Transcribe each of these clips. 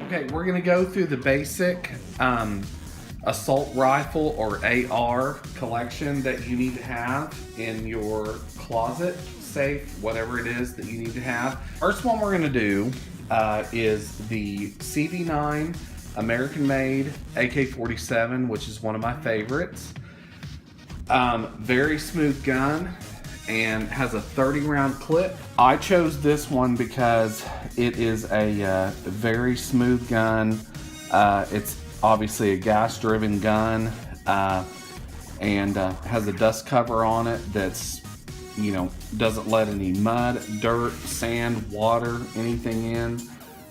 Okay, we're gonna go through the basic assault rifle or AR collection that you need to have in your closet, safe, whatever it is that you need to have. First one we're gonna do is the CD9 American-made AK-47, which is one of my favorites. Very smooth gun and has a 30-round clip. I chose this one because it is a very smooth gun. It's obviously a gas-driven gun and has a dust cover on it that's, you know, doesn't let any mud, dirt, sand, water, anything in.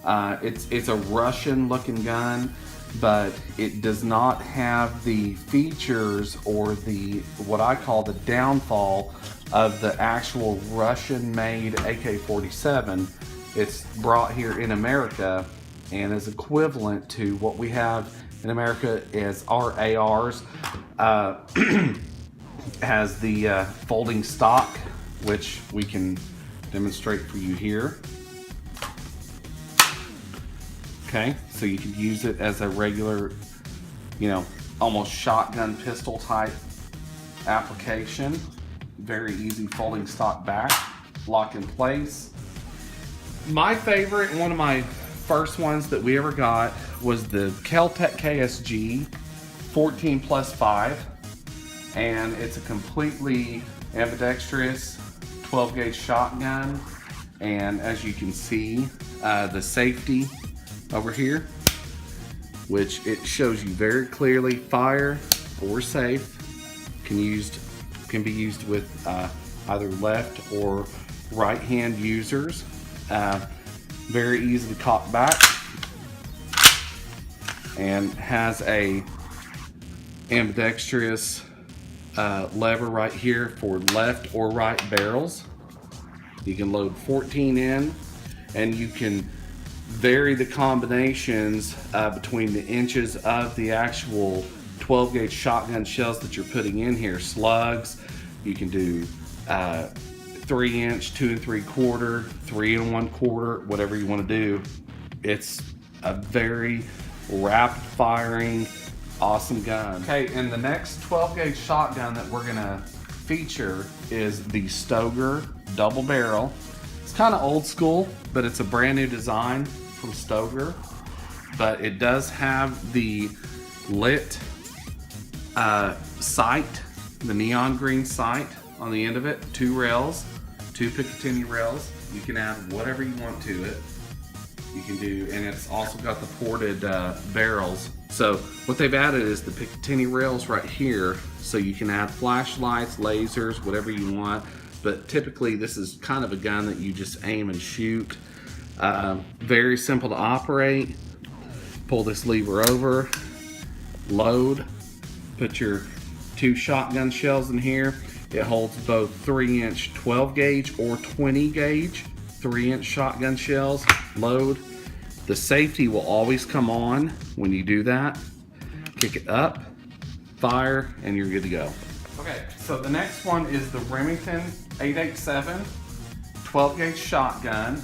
It's a Russian-looking gun, but it does not have the features or the what I call the downfall of the actual Russian-made AK-47. It's brought here in America and is equivalent to what we have in America as our ARs. Has the folding stock, which we can demonstrate for you here. Okay, so you can use it as a regular, you know, almost shotgun pistol type application. Very easy folding stock back, lock in place. My favorite, one of my first ones that we ever got was the Kel-Tec KSG 14+5, and it's a completely ambidextrous 12 gauge shotgun. And as you can see, the safety over here, which it shows you very clearly, fire or safe, can be used with either left or right hand users. Very easy to cock back, and has a ambidextrous lever right here for left or right barrels. You can load 14 in, and you can vary the combinations between the inches of the actual 12 gauge shotgun shells that you're putting in here. Slugs, you can do 3 inch, 2 3/4, 3 1/4, whatever you want to do. It's a very rapid firing, awesome gun. Okay, and the next 12 gauge shotgun that we're gonna feature is the Stoger double barrel. It's kind of old school, but it's a brand new design from Stoger. But it does have the lit sight, the neon green sight on the end of it. 2 rails, 2 Picatinny rails. You can add whatever you want to it. You can do, and it's also got the ported barrels. So what they've added is the Picatinny rails right here, so you can add flashlights, lasers, whatever you want. But typically this is kind of a gun that you just aim and shoot. Very simple to operate. Pull this lever over, load, put your 2 shotgun shells in here. It holds both 3 inch 12 gauge or 20 gauge 3 inch shotgun shells. Load. The safety will always come on when you do that. Kick it up, fire, and you're good to go. Okay, so the next one is the Remington 887 12 gauge shotgun.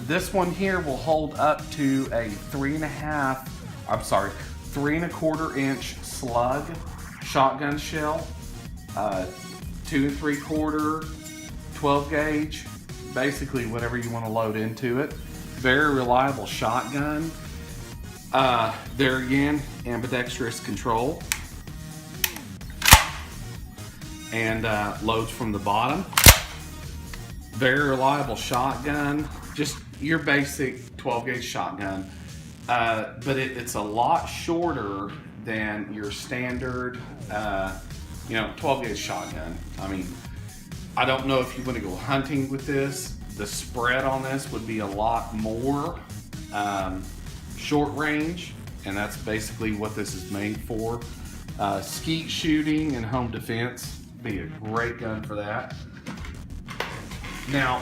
This one here will hold up to a 3 1/4 inch slug shotgun shell, 2 3/4, 12 gauge, basically whatever you want to load into it. Very reliable shotgun. There again, ambidextrous control, and loads from the bottom. Very reliable shotgun, just your basic 12 gauge shotgun, but it's a lot shorter than your standard 12 gauge shotgun. I mean, I don't know if you want to go hunting with this. The spread on this would be a lot more short range, and that's basically what this is made for. Skeet shooting and home defense, be a great gun for that. Now,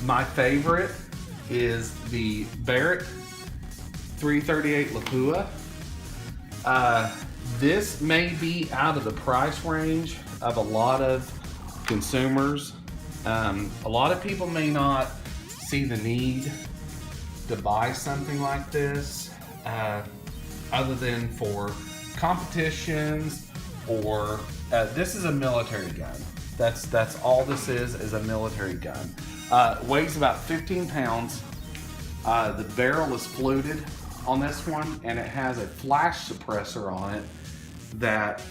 my favorite is the Barrett 338 Lapua. This may be out of the price range of a lot of consumers. A lot of people may not see the need to buy something like this, other than for competitions or this is a military gun. That's all this is a military gun. Weighs about 15 pounds. The barrel is fluted on this one, and it has a flash suppressor on it that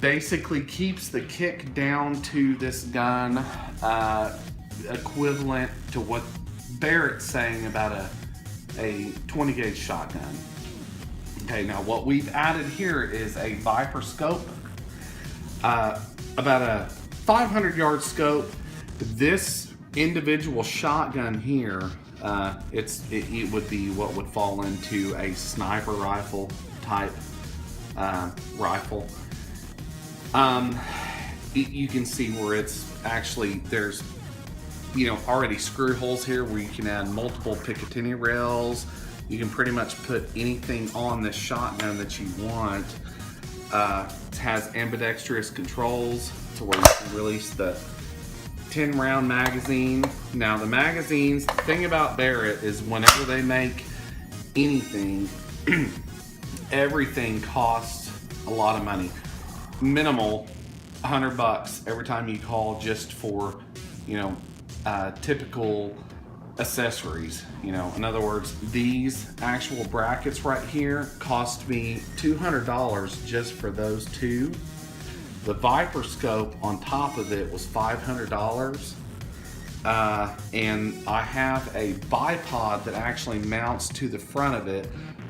basically keeps the kick down to this gun, equivalent to what Barrett's saying about a 20 gauge shotgun. Okay, now what we've added here is a Viper scope, about a 500 yard scope. This individual shotgun here, it would be what would fall into a sniper rifle type rifle. You can see where it's actually, there's already screw holes here where you can add multiple Picatinny rails. You can pretty much put anything on this shotgun that you want. It has ambidextrous controls to where you can release the 10 round magazine. Now the magazines, the thing about Barrett is whenever they make anything, everything costs a lot of money. Minimal, $100 every time you call just for, typical accessories. In other words, these actual brackets right here cost me $200 just for those two. The Viper scope on top of it was $500. And I have a bipod that actually mounts to the front of it,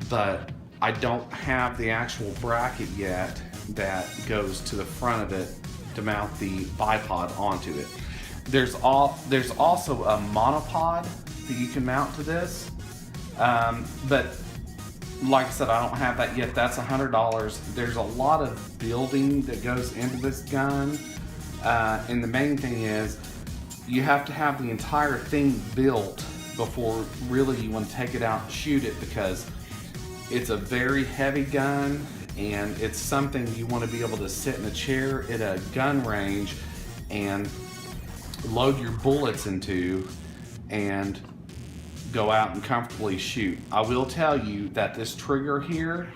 but I don't have the actual bracket yet that goes to the front of it to mount the bipod onto it. There's also a monopod that you can mount to this, but like I said, I don't have that yet. That's $100. There's a lot of building that goes into this gun, and the main thing is you have to have the entire thing built before really you want to take it out and shoot it, because it's a very heavy gun and it's something you want to be able to sit in a chair at a gun range and load your bullets into and go out and comfortably shoot. I will tell you that this trigger here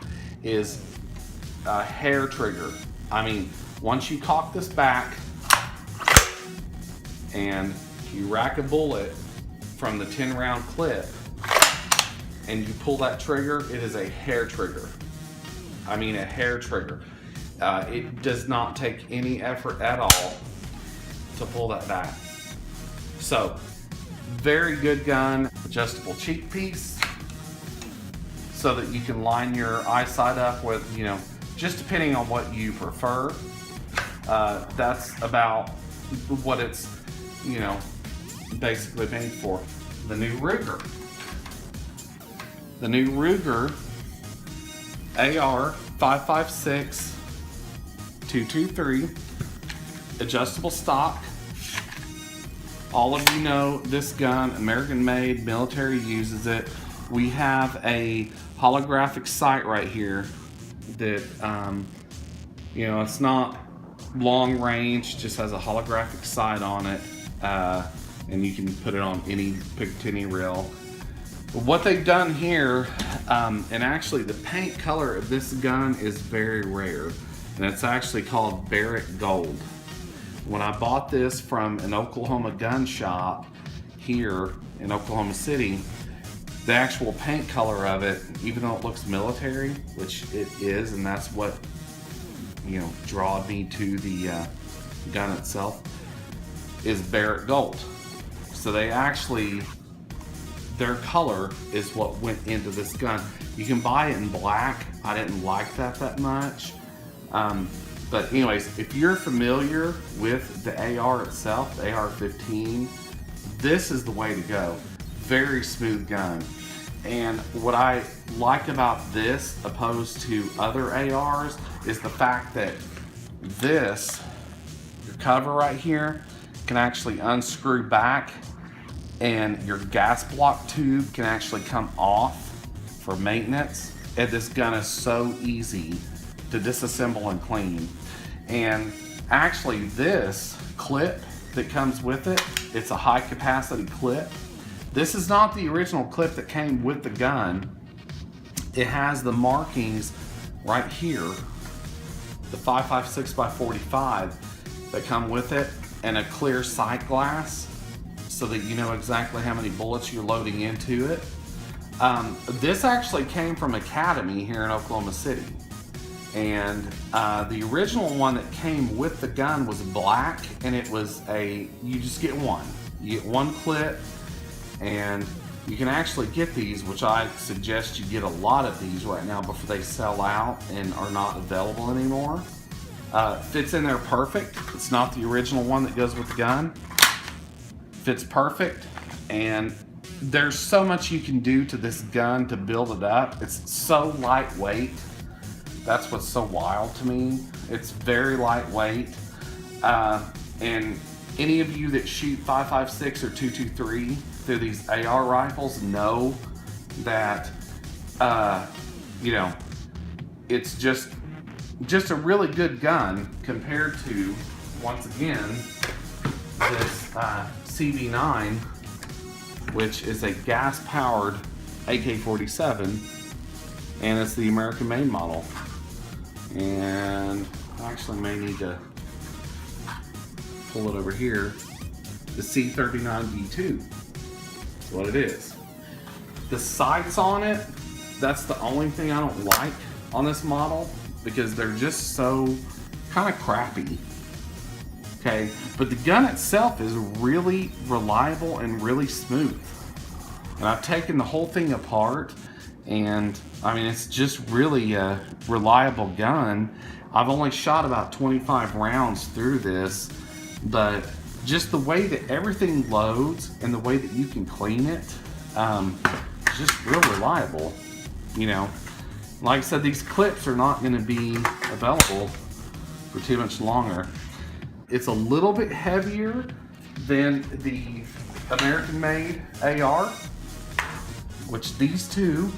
is a hair trigger. I mean, once you cock this back and you rack a bullet from the 10 round clip and you pull that trigger, it is a hair trigger. I mean, a hair trigger. It does not take any effort at all to pull that back. So, very good gun. Adjustable cheek piece so that you can line your eyesight up with, just depending on what you prefer. That's about what it's, basically made for. The new Rugar. The new Rugar AR 556 223 adjustable stock. All of you know this gun, American made, military uses it. We have a holographic sight right here that, it's not long range, just has a holographic sight on it. And you can put it on any Picatinny rail. But what they've done here, and actually the paint color of this gun is very rare, and it's actually called Barrett Gold. When I bought this from an Oklahoma gun shop here in Oklahoma City, the actual paint color of it, even though it looks military, which it is, and that's what drawed me to the gun itself, is Barrett Gold. So they actually, their color is what went into this gun. You can buy it in black. I didn't like that much. But anyways, if you're familiar with the AR itself, the AR-15, this is the way to go. Very smooth gun. And what I like about this opposed to other ARs is the fact that this, your cover right here, can actually unscrew back, and your gas block tube can actually come off for maintenance. And this gun is so easy to disassemble and clean. And actually this clip that comes with it, it's a high capacity clip This is not the original clip that came with the gun. It has the markings right here, the 5.56 by 45 that come with it, and a clear sight glass so that you know exactly how many bullets you're loading into it. This actually came from Academy here in Oklahoma City. And the original one that came with the gun was black, and it was you just get one. You get one clip, and you can actually get these, which I suggest you get a lot of these right now before they sell out and are not available anymore. Fits in there perfect. It's not the original one that goes with the gun. Fits perfect, and there's so much you can do to this gun to build it up. It's so lightweight. That's what's so wild to me. It's very lightweight. And any of you that shoot 5.56 or 223 through these AR rifles know that, you know, it's just a really good gun compared to, once again, this CV9, which is a gas-powered AK-47, and it's the American-made model. And I actually may need to pull it over here. The C39B2 is what it is. The sights on it, that's the only thing I don't like on this model, because they're just so kind of crappy. Okay, but the gun itself is really reliable and really smooth. And I've taken the whole thing apart, and I mean, it's just really a reliable gun. I've only shot about 25 rounds through this, but just the way that everything loads and the way that you can clean it, it's just real reliable. You know, like I said, these clips are not going to be available for too much longer. It's a little bit heavier than the American-made AR, which these two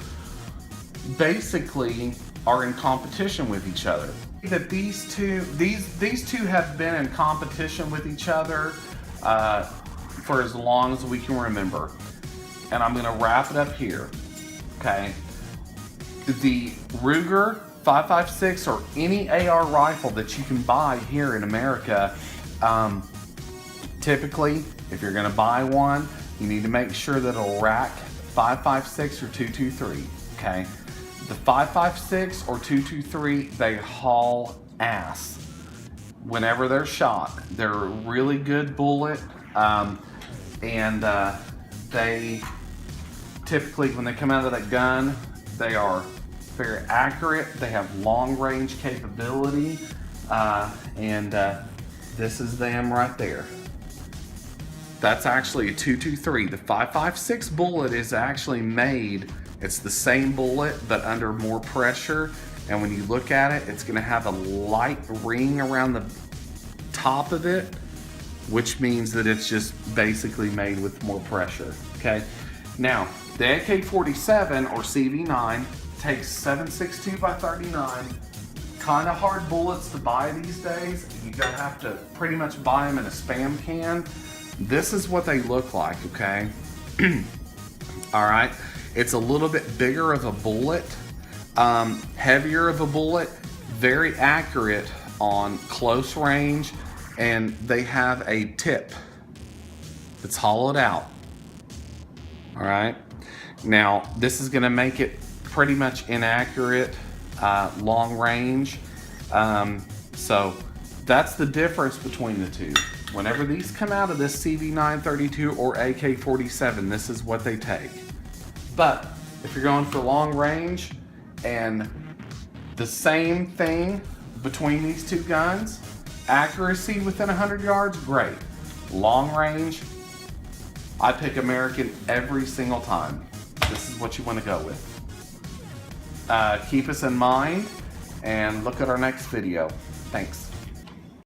basically are in competition with each other. That these two have been in competition with each other for as long as we can remember. And I'm gonna wrap it up here, okay? The Ruger 5.56 or any AR rifle that you can buy here in America, typically, if you're gonna buy one, you need to make sure that it'll rack 5.56 or 223, okay? The 5.56 or 223, they haul ass whenever they're shot. They're a really good bullet, and they typically, when they come out of that gun, they are very accurate. They have long range capability, and this is them right there. That's actually a 223. The 5.56 bullet is actually made, it's the same bullet but under more pressure, and when you look at it, it's going to have a light ring around the top of it, which means that it's just basically made with more pressure. Okay, now the AK-47 or CV9 takes 7.62 by 39. Kind of hard bullets to buy these days. You're gonna have to pretty much buy them in a Spam can. This is what they look like, okay? All right, it's a little bit bigger of a bullet, heavier of a bullet, very accurate on close range, and they have a tip that's hollowed out. All right, now this is gonna make it pretty much inaccurate long range. So that's the difference between the two. Whenever these come out of this CV932 or AK-47, this is what they take. But if you're going for long range and the same thing between these two guns, accuracy within 100 yards, great. Long range, I pick American every single time. This is what you want to go with. Keep us in mind and look at our next video. Thanks.